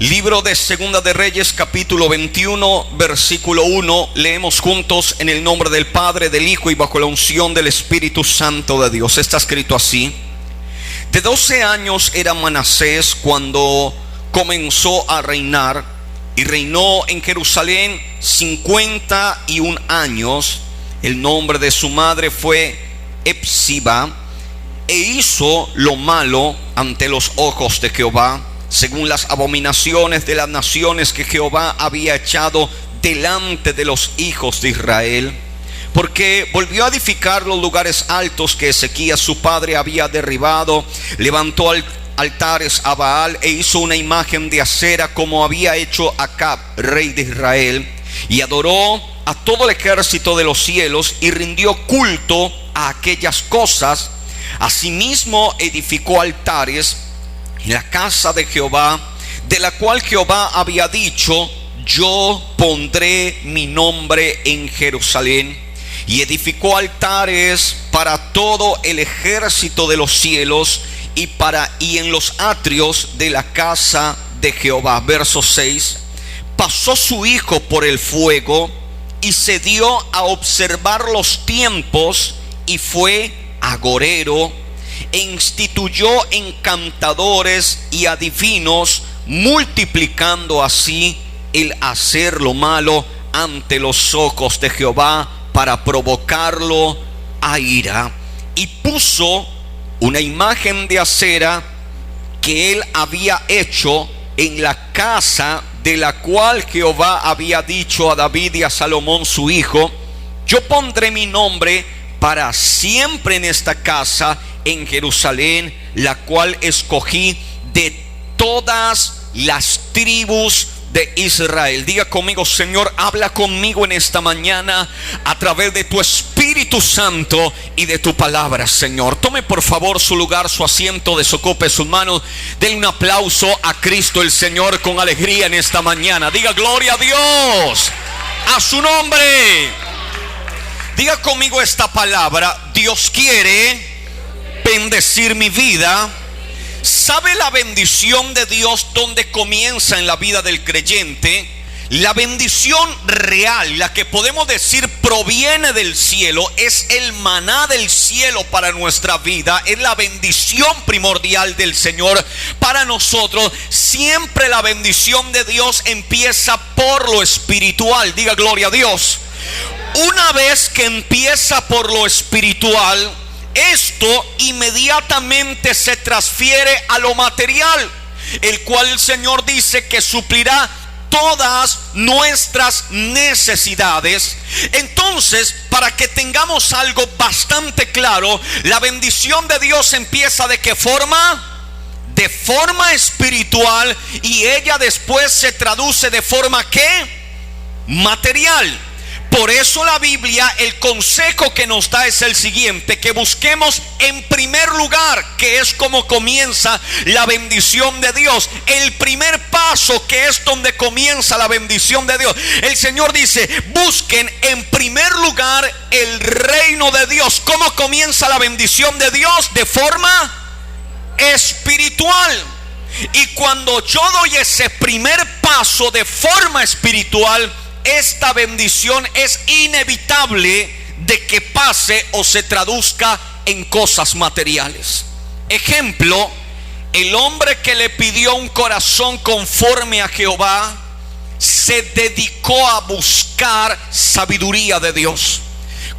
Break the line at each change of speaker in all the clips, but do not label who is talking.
Libro de Segunda de Reyes, capítulo 21, versículo 1. Leemos juntos en el nombre del Padre, del Hijo y bajo la unción del Espíritu Santo de Dios. Está escrito así: de 12 años era Manasés cuando comenzó a reinar, y reinó en Jerusalén 51 años. El nombre de su madre fue Epsiba, e hizo lo malo ante los ojos de Jehová, según las abominaciones de las naciones que Jehová había echado delante de los hijos de Israel, porque volvió a edificar los lugares altos que Ezequías su padre había derribado. Levantó altares a Baal e hizo una imagen de acera, como había hecho Acab, rey de Israel, y adoró a todo el ejército de los cielos y rindió culto a aquellas cosas. Asimismo edificó altares en la casa de Jehová, de la cual Jehová había dicho: yo pondré mi nombre en Jerusalén. Y edificó altares para todo el ejército de los cielos y en los atrios de la casa de Jehová. Verso 6: pasó su hijo por el fuego y se dio a observar los tiempos, y fue agorero, e instituyó encantadores y adivinos, multiplicando así el hacer lo malo ante los ojos de Jehová, para provocarlo a ira. Y puso una imagen de acera que él había hecho en la casa, de la cual Jehová había dicho a David y a Salomón su hijo: yo pondré mi nombre para siempre en esta casa, en Jerusalén, la cual escogí de todas las tribus de Israel. Diga conmigo: Señor, habla conmigo en esta mañana a través de tu Espíritu Santo y de tu palabra, Señor. Tome por favor su lugar, su asiento, desocupe sus manos. Denle un aplauso a Cristo el Señor con alegría en esta mañana. Diga gloria a Dios, a su nombre. Diga conmigo esta palabra: Dios quiere bendecir mi vida. ¿Sabe la bendición de Dios dónde comienza en la vida del creyente? La bendición real, la que podemos decir proviene del cielo, es el maná del cielo para nuestra vida. Es la bendición primordial del Señor para nosotros. Siempre la bendición de Dios empieza por lo espiritual. Diga gloria a Dios. Una vez que empieza por lo espiritual, esto inmediatamente se transfiere a lo material, el cual el Señor dice que suplirá todas nuestras necesidades. Entonces, para que tengamos algo bastante claro, la bendición de Dios empieza ¿de qué forma? De forma espiritual, y ella después se traduce de forma ¿qué? Material. Por eso la Biblia, el consejo que nos da es el siguiente: que busquemos en primer lugar, que es como comienza la bendición de Dios. El primer paso, que es donde comienza la bendición de Dios. El Señor dice: busquen en primer lugar el reino de Dios. ¿Cómo comienza la bendición de Dios? De forma espiritual. Y cuando yo doy ese primer paso de forma espiritual, esta bendición es inevitable de que pase o se traduzca en cosas materiales. Ejemplo: el hombre que le pidió un corazón conforme a Jehová se dedicó a buscar sabiduría de Dios,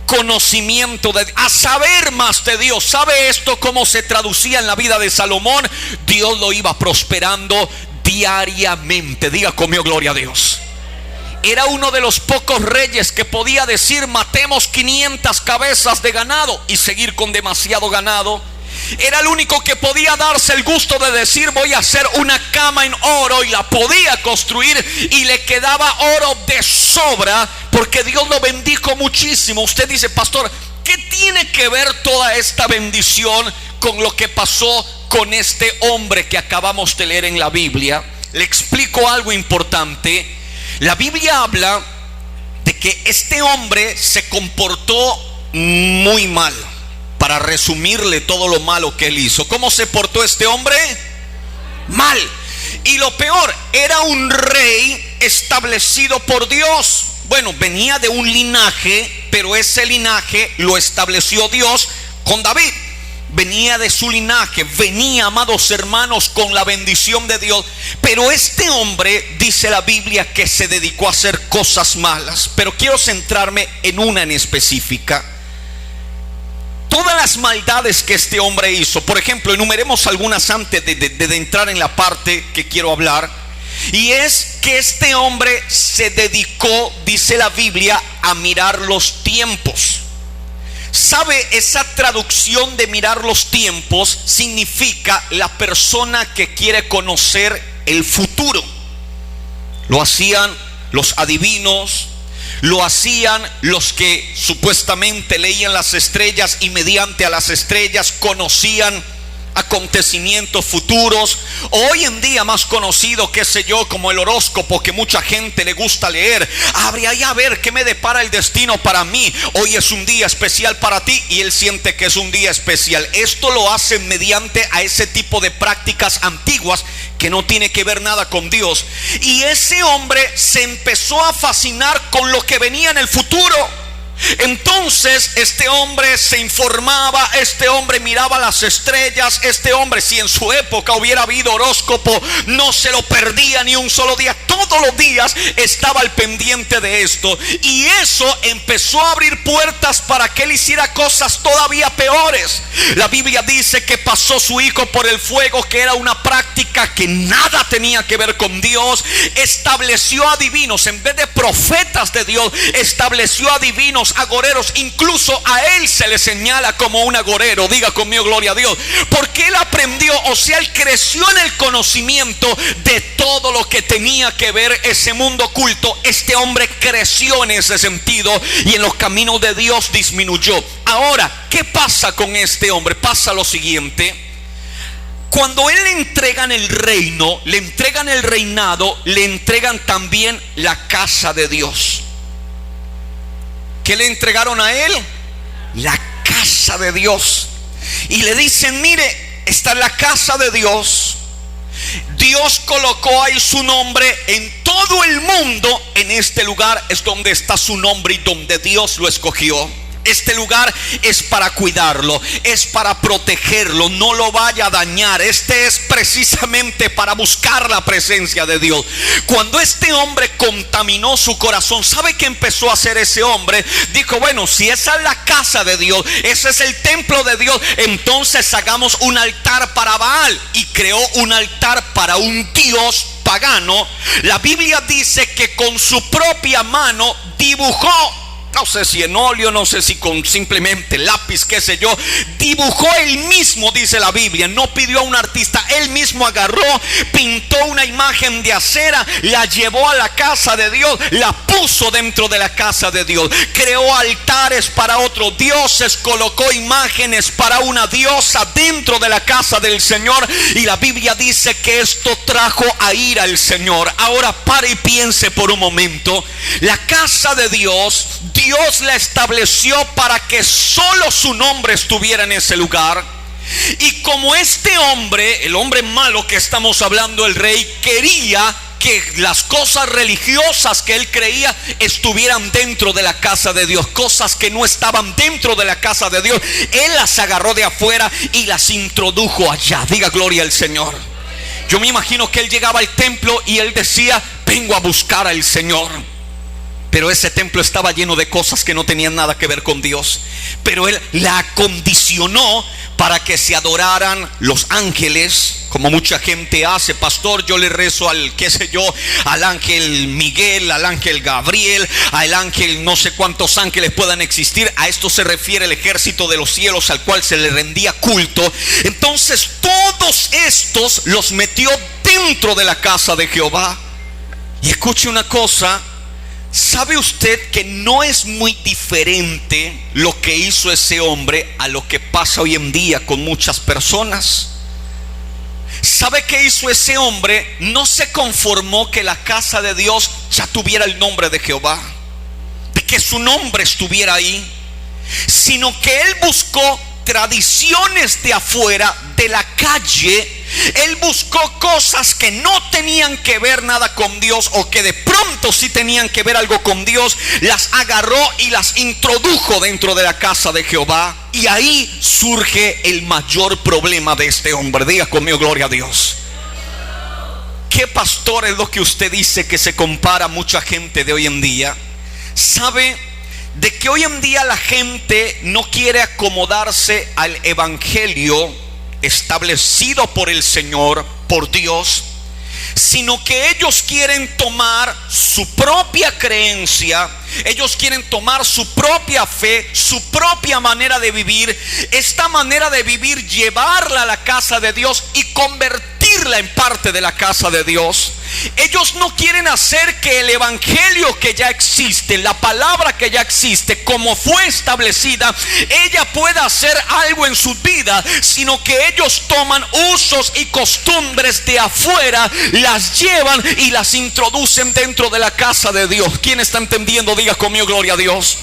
conocimiento a saber más de Dios. ¿Sabe esto cómo se traducía en la vida de Salomón? Dios lo iba prosperando diariamente. Diga conmigo gloria a Dios. Era uno de los pocos reyes que podía decir: matemos 500 cabezas de ganado, y seguir con demasiado ganado. Era el único que podía darse el gusto de decir: voy a hacer una cama en oro, y la podía construir, y le quedaba oro de sobra, porque Dios lo bendijo muchísimo. Usted dice: pastor, ¿qué tiene que ver toda esta bendición con lo que pasó con este hombre que acabamos de leer en la Biblia? Le explico algo importante. La Biblia habla de que este hombre se comportó muy mal. Para resumirle todo lo malo que él hizo, ¿cómo se portó este hombre? Mal. Y lo peor, era un rey establecido por Dios. Bueno, venía de un linaje, pero ese linaje lo estableció Dios con David. Venía de su linaje, venía, amados hermanos, con la bendición de Dios. Pero este hombre, dice la Biblia, que se dedicó a hacer cosas malas. Pero quiero centrarme en una en específica. Todas las maldades que este hombre hizo, por ejemplo, enumeremos algunas antes de entrar en la parte que quiero hablar. Y es que este hombre se dedicó, dice la Biblia, a mirar los tiempos. ¿Sabe? Esa traducción de mirar los tiempos significa la persona que quiere conocer el futuro. Lo hacían los adivinos, lo hacían los que supuestamente leían las estrellas y mediante a las estrellas conocían acontecimientos futuros. Hoy en día más conocido, qué sé yo, como el horóscopo, que mucha gente le gusta leer. Abre ahí a ver qué me depara el destino para mí. Hoy es un día especial para ti, y él siente que es un día especial. Esto lo hacen mediante a ese tipo de prácticas antiguas que no tiene que ver nada con Dios. Y ese hombre se empezó a fascinar con lo que venía en el futuro. Entonces este hombre se informaba, este hombre miraba las estrellas, este hombre, si en su época hubiera habido horóscopo, no se lo perdía ni un solo día. Todos los días estaba al pendiente de esto, y eso empezó a abrir puertas para que él hiciera cosas todavía peores. La Biblia dice que pasó su hijo por el fuego, que era una práctica que nada tenía que ver con Dios. Estableció adivinos en vez de profetas de Dios, estableció adivinos, agoreros. Incluso a él se le señala como un agorero. Diga conmigo, gloria a Dios, porque él aprendió, o sea, él creció en el conocimiento de todo lo que tenía que ver ese mundo oculto. Este hombre creció en ese sentido, y en los caminos de Dios disminuyó. Ahora, ¿qué pasa con este hombre? Pasa lo siguiente: cuando él le entregan el reino, le entregan el reinado, le entregan también la casa de Dios. ¿Qué le entregaron a él? La casa de Dios. Y le dicen: mire, esta es la casa de Dios. Dios colocó ahí su nombre en todo el mundo. En este lugar es donde está su nombre y donde Dios lo escogió. Este lugar es para cuidarlo, es para protegerlo, no lo vaya a dañar. Este es precisamente para buscar la presencia de Dios. Cuando este hombre contaminó su corazón, ¿sabe qué empezó a hacer ese hombre? Dijo: bueno, si esa es la casa de Dios, ese es el templo de Dios, entonces hagamos un altar para Baal. Y creó un altar para un dios pagano. La Biblia dice que con su propia mano dibujó, no sé si en óleo, no sé si con simplemente lápiz, qué sé yo, dibujó él mismo, dice la Biblia. No pidió a un artista, él mismo agarró, pintó una imagen de acera, la llevó a la casa de Dios, la puso dentro de la casa de Dios. Creó altares para otros dioses, colocó imágenes para una diosa dentro de la casa del Señor. Y la Biblia dice que esto trajo a ira al Señor. Ahora pare y piense por un momento. La casa de Dios, Dios la estableció para que solo su nombre estuviera en ese lugar. Y como este hombre, el hombre malo que estamos hablando, el rey, quería que las cosas religiosas que él creía estuvieran dentro de la casa de Dios, cosas que no estaban dentro de la casa de Dios, él las agarró de afuera y las introdujo allá. Diga gloria al Señor. Yo me imagino que él llegaba al templo y él decía: vengo a buscar al Señor. Pero ese templo estaba lleno de cosas que no tenían nada que ver con Dios. Pero él la acondicionó para que se adoraran los ángeles, como mucha gente hace. Pastor, yo le rezo al, qué sé yo, al ángel Miguel, al ángel Gabriel, al ángel, no sé cuántos ángeles puedan existir. A esto se refiere el ejército de los cielos al cual se le rendía culto. Entonces todos estos los metió dentro de la casa de Jehová. Y escuche una cosa: ¿sabe usted que no es muy diferente lo que hizo ese hombre a lo que pasa hoy en día con muchas personas? ¿Sabe qué hizo ese hombre? No se conformó que la casa de Dios ya tuviera el nombre de Jehová, de que su nombre estuviera ahí, sino que él buscó tradiciones de afuera, de la calle, Él buscó cosas que no tenían que ver nada con Dios, o que de pronto sí tenían que ver algo con Dios. Las agarró y las introdujo dentro de la casa de Jehová. Y ahí surge el mayor problema de este hombre. Diga conmigo, gloria a Dios. ¿Qué pastor es lo que usted dice que se compara a mucha gente de hoy en día? ¿Sabe de que hoy en día la gente no quiere acomodarse al evangelio establecido por el Señor, por Dios, sino que ellos quieren tomar su propia creencia, ellos quieren tomar su propia fe, su propia manera de vivir, esta manera de vivir, llevarla a la casa de Dios y convertirla en parte de la casa de Dios. Ellos no quieren hacer que el evangelio que ya existe, la palabra que ya existe, como fue establecida, ella pueda hacer algo en su vida, sino que ellos toman usos y costumbres de afuera, las llevan y las introducen dentro de la casa de Dios. ¿Quién está entendiendo? Diga conmigo, gloria a Dios.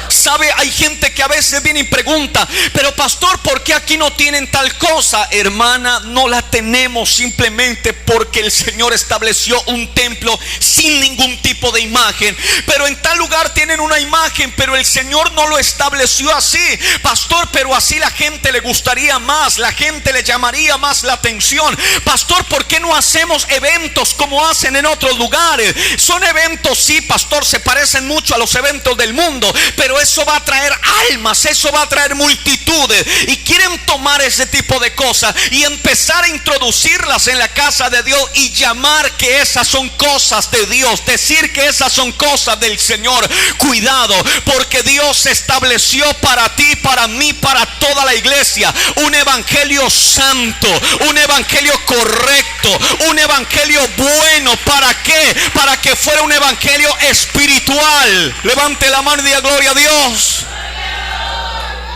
¿Sabe? Hay gente que a veces viene y pregunta: pero pastor, ¿por qué aquí no tienen tal cosa? Hermana, no la tenemos simplemente porque el Señor estableció un templo sin ningún tipo de imagen. Pero en tal lugar tienen una imagen, pero el Señor no lo estableció así. Pastor, pero así la gente le gustaría más, la gente le llamaría más la atención. Pastor, ¿por qué no hacemos eventos como hacen en otros lugares? Son eventos, sí, pastor, se parecen mucho a los eventos del mundo, pero eso va a traer almas, eso va a traer multitudes. Y quieren tomar ese tipo de cosas y empezar a introducirlas en la casa de Dios y llamar que esas son cosas de Dios, decir que esas son cosas del Señor. Cuidado, porque Dios estableció para ti, para mí, para toda la iglesia un evangelio santo, un evangelio correcto, un evangelio bueno. ¿Para qué? Para que fuera un evangelio espiritual. Levante la mano y diga gloria a Dios.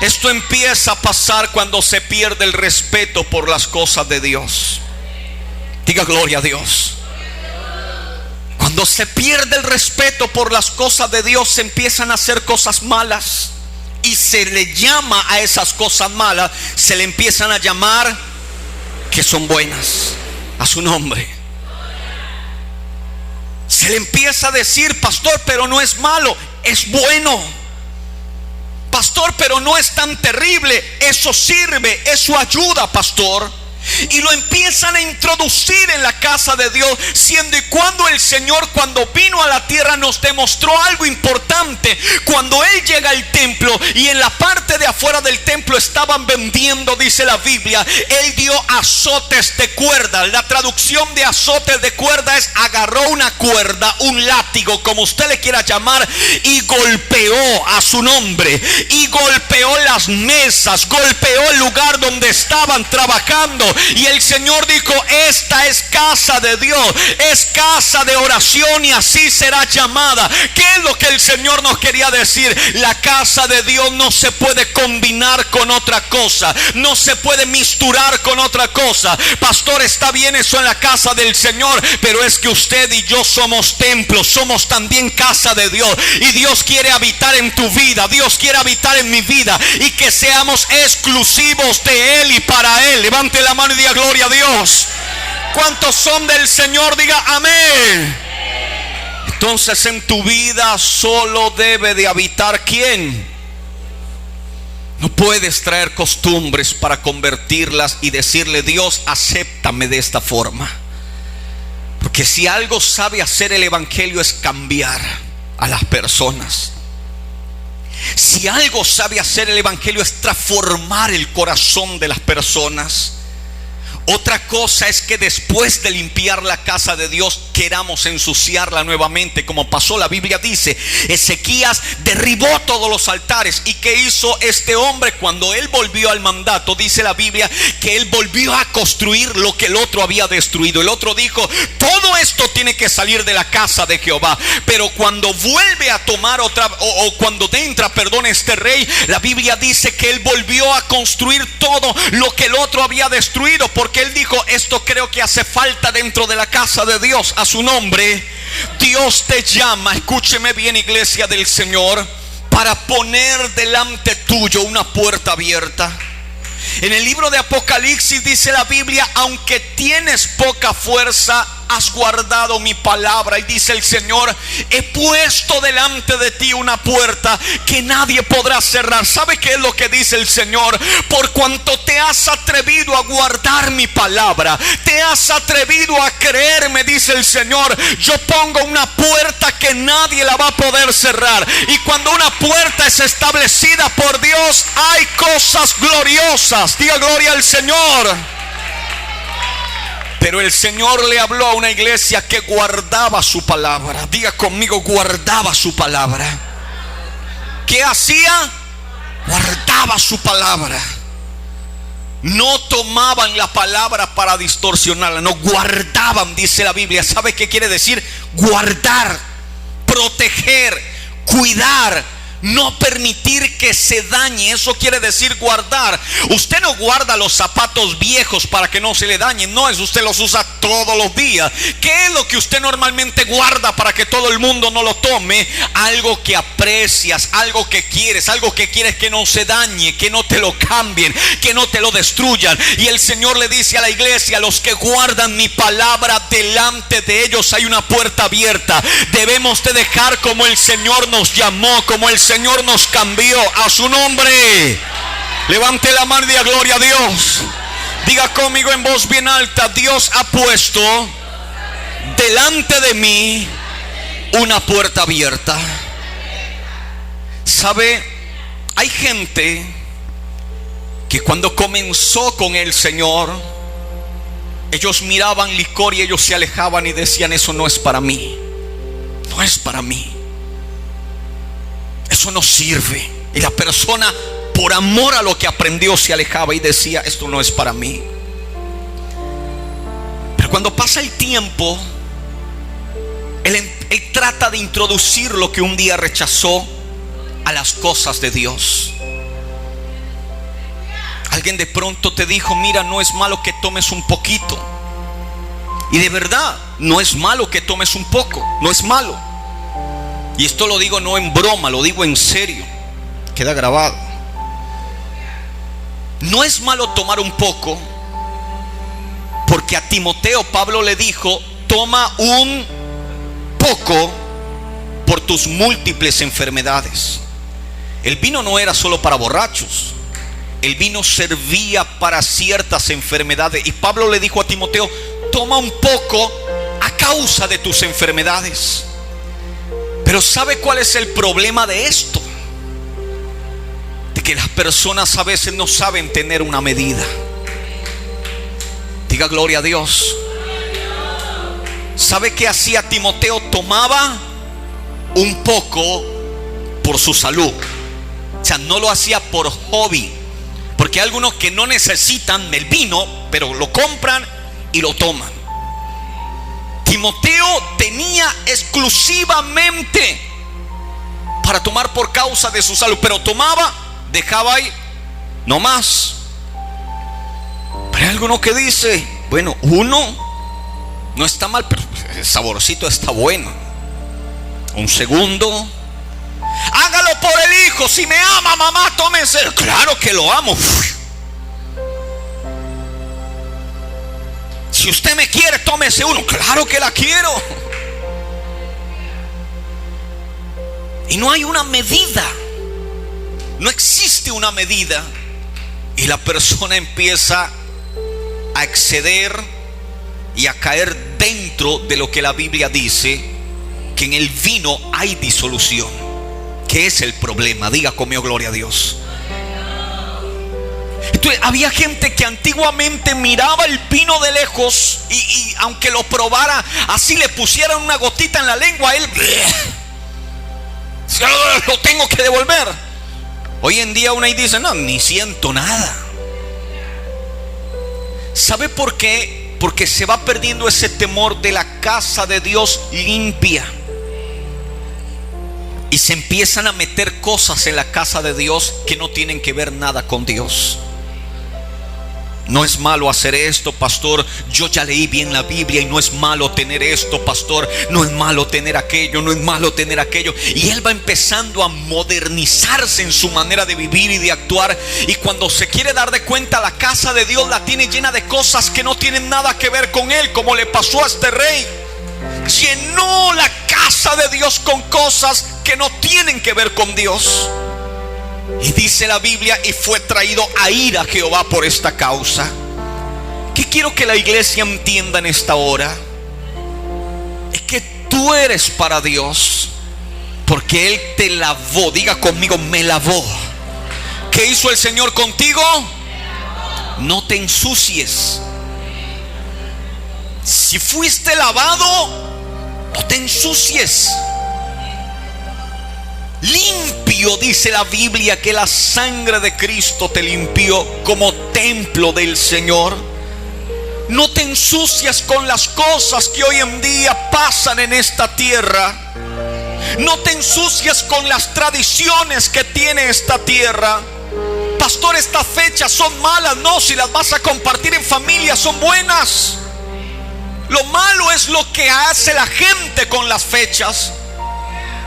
Esto empieza a pasar cuando se pierde el respeto por las cosas de Dios. Diga gloria a Dios. Cuando se pierde el respeto por las cosas de Dios, se empiezan a hacer cosas malas y se le llama a esas cosas malas, se le empiezan a llamar que son buenas a su nombre. Se le empieza a decir: pastor, pero no es malo, es bueno. Pastor, pero no es tan terrible, eso sirve, eso ayuda, pastor. Y lo empiezan a introducir en la casa de Dios, siendo y cuando el Señor, cuando vino a la tierra, nos demostró algo importante. Cuando Él llega al templo y en la parte de afuera del templo estaban vendiendo, dice la Biblia, Él dio azotes de cuerda. La traducción de azotes de cuerda es: agarró una cuerda, un látigo, como usted le quiera llamar, y golpeó a su nombre, y golpeó las mesas, golpeó el lugar donde estaban trabajando. Y el Señor dijo: esta es casa de Dios, es casa de oración, y así será llamada. ¿Qué es lo que el Señor nos quería decir? La casa de Dios no se puede combinar con otra cosa, no se puede misturar con otra cosa. Pastor, está bien eso en la casa del Señor, pero es que usted y yo somos templos, somos también casa de Dios. Y Dios quiere habitar en tu vida, Dios quiere habitar en mi vida, y que seamos exclusivos de Él y para Él. Levante la mano y diga gloria a Dios. ¿Cuántos son del Señor? Diga amén. Entonces en tu vida solo debe de habitar ¿quién? No puedes traer costumbres para convertirlas y decirle: Dios, acéptame de esta forma. Porque si algo sabe hacer el evangelio es cambiar a las personas. Si algo sabe hacer el evangelio es transformar el corazón de las personas. Otra cosa es que después de limpiar la casa de Dios queramos ensuciarla nuevamente, como pasó. La Biblia dice: Ezequías derribó todos los altares. ¿Y qué hizo este hombre cuando él volvió al mandato? Dice la Biblia que él volvió a construir lo que el otro había destruido. El otro dijo: todo esto tiene que salir de la casa de Jehová. Pero cuando vuelve a tomar otra, o cuando entra, perdón, este rey, la Biblia dice que él volvió a construir todo lo que el otro había destruido, porque él dijo: esto creo que hace falta dentro de la casa de Dios, a su nombre. Dios te llama, escúcheme bien, iglesia del Señor, para poner delante tuyo una puerta abierta. En el libro de Apocalipsis dice la Biblia: aunque tienes poca fuerza, has guardado mi palabra. Y dice el Señor: he puesto delante de ti una puerta que nadie podrá cerrar. ¿Sabe qué es lo que dice el Señor? Por cuanto te has atrevido a guardar mi palabra, te has atrevido a creerme, dice el Señor, yo pongo una puerta que nadie la va a poder cerrar. Y cuando una puerta es establecida por Dios, hay cosas gloriosas. Diga gloria al Señor. Pero el Señor le habló a una iglesia que guardaba su palabra. Diga conmigo: guardaba su palabra. ¿Qué hacía? Guardaba su palabra. No tomaban la palabra para distorsionarla, no, guardaban, dice la Biblia. ¿Sabe qué quiere decir? Guardar, proteger, cuidar. No permitir que se dañe. Eso quiere decir guardar. Usted no guarda los zapatos viejos para que no se le dañen. No, es usted los usa todos los días. ¿Qué es lo que usted normalmente guarda para que todo el mundo no lo tome? Algo que aprecias, algo que quieres que no se dañe, que no te lo cambien, que no te lo destruyan. Y el Señor le dice a la iglesia: los que guardan mi palabra, delante de ellos hay una puerta abierta. Debemos de dejar como el Señor nos llamó, como el Señor nos cambió, a su nombre. Levante la mano y diga gloria a Dios. Diga conmigo en voz bien alta: Dios ha puesto delante de mí una puerta abierta. ¿Sabe? Hay gente que cuando comenzó con el Señor, ellos miraban licor y ellos se alejaban y decían: eso no es para mí, no es para mí, eso no sirve. Y la persona, por amor a lo que aprendió, se alejaba y decía: esto no es para mí. Pero cuando pasa el tiempo, él trata de introducir lo que un día rechazó a las cosas de Dios. Alguien de pronto te dijo: mira, no es malo que tomes un poquito. Y de verdad, no es malo que tomes un poco, no es malo. Y esto lo digo no en broma, lo digo en serio. Queda grabado. No es malo tomar un poco, porque a Timoteo Pablo le dijo: toma un poco por tus múltiples enfermedades. El vino no era solo para borrachos. El vino servía para ciertas enfermedades. Y Pablo le dijo a Timoteo: toma un poco a causa de tus enfermedades. Pero ¿sabe cuál es el problema de esto? De que las personas a veces no saben tener una medida. Diga gloria a Dios. ¿Sabe qué hacía Timoteo? Tomaba un poco por su salud. O sea, no lo hacía por hobby. Porque hay algunos que no necesitan el vino, pero lo compran y lo toman. Timoteo tenía exclusivamente para tomar por causa de su salud, pero tomaba, dejaba ahí, no más. Pero hay alguno que dice: bueno, uno no está mal, pero el saborcito está bueno. Un segundo, hágalo por el hijo. Si me ama, mamá, tómese. Claro que lo amo. Si usted me quiere, tómese uno. Claro que la quiero. Y no hay una medida. No existe una medida. Y la persona empieza a exceder y a caer dentro de lo que la Biblia dice, que en el vino hay disolución. ¿Qué es el problema? Diga conmigo gloria a Dios. Entonces, había gente que antiguamente miraba el vino de lejos y aunque lo probara, así le pusieran una gotita en la lengua, él lo tengo que devolver. Hoy en día uno ahí dice: no, ni siento nada. ¿Sabe por qué? Porque se va perdiendo ese temor de la casa de Dios limpia. Y se empiezan a meter cosas en la casa de Dios que no tienen que ver nada con Dios. No es malo hacer esto, pastor. Yo ya leí bien la Biblia y no es malo tener esto, pastor. No es malo tener aquello, no es malo tener aquello. Y él va empezando a modernizarse en su manera de vivir y de actuar. Y cuando se quiere dar de cuenta, la casa de Dios la tiene llena de cosas que no tienen nada que ver con él, como le pasó a este rey. Llenó la casa de Dios con cosas que no tienen que ver con Dios. Y dice la Biblia, y fue traído a ira a Jehová por esta causa. ¿Qué quiero que la iglesia entienda en esta hora? Es que tú eres para Dios, porque Él te lavó. Diga conmigo, me lavó. ¿Qué hizo el Señor contigo? No te ensucies. Si fuiste lavado, no te ensucies. Limpio, dice la Biblia, que la sangre de Cristo te limpió como templo del Señor. No te ensucias con las cosas que hoy en día pasan en esta tierra. No te ensucias con las tradiciones que tiene esta tierra. Pastor, estas fechas son malas. No, si las vas a compartir en familia son buenas. Lo malo es lo que hace la gente con las fechas.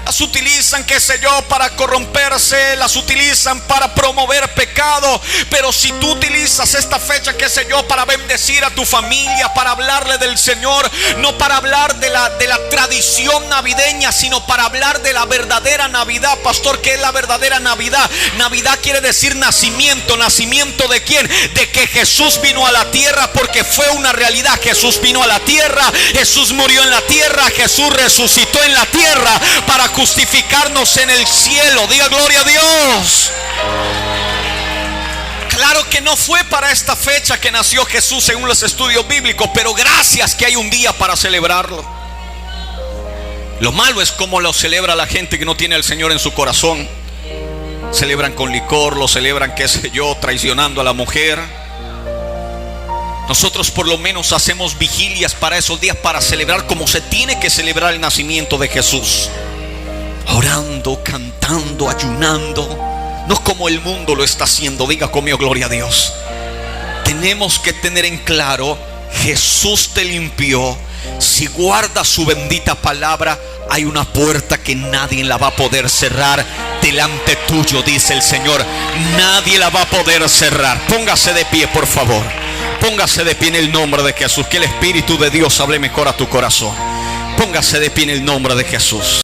Las utilizan, qué sé yo, para corromperse, las utilizan para promover pecado. Pero si tú utilizas esta fecha, qué sé yo, para bendecir a tu familia, para hablarle del Señor, no para hablar de la tradición navideña, sino para hablar de la verdadera Navidad. Pastor, ¿qué es la verdadera Navidad? Navidad quiere decir nacimiento. ¿Nacimiento de quién? De que Jesús vino a la tierra, porque fue una realidad. Jesús vino a la tierra, Jesús murió en la tierra, Jesús resucitó en la tierra para justificarnos en el cielo. Diga gloria a Dios. Claro que no fue para esta fecha que nació Jesús según los estudios bíblicos, pero gracias que hay un día para celebrarlo. Lo malo es cómo lo celebra la gente que no tiene al Señor en su corazón. Celebran con licor, lo celebran, qué sé yo, traicionando a la mujer. Nosotros por lo menos hacemos vigilias para esos días, para celebrar como se tiene que celebrar el nacimiento de Jesús. Orando, cantando, ayunando. No como el mundo lo está haciendo. Diga conmigo, gloria a Dios. Tenemos que tener en claro, Jesús te limpió. Si guardas su bendita palabra, hay una puerta que nadie la va a poder cerrar delante tuyo, dice el Señor. Nadie la va a poder cerrar. Póngase de pie, por favor. Póngase de pie en el nombre de Jesús. Que el Espíritu de Dios hable mejor a tu corazón. Póngase de pie en el nombre de Jesús.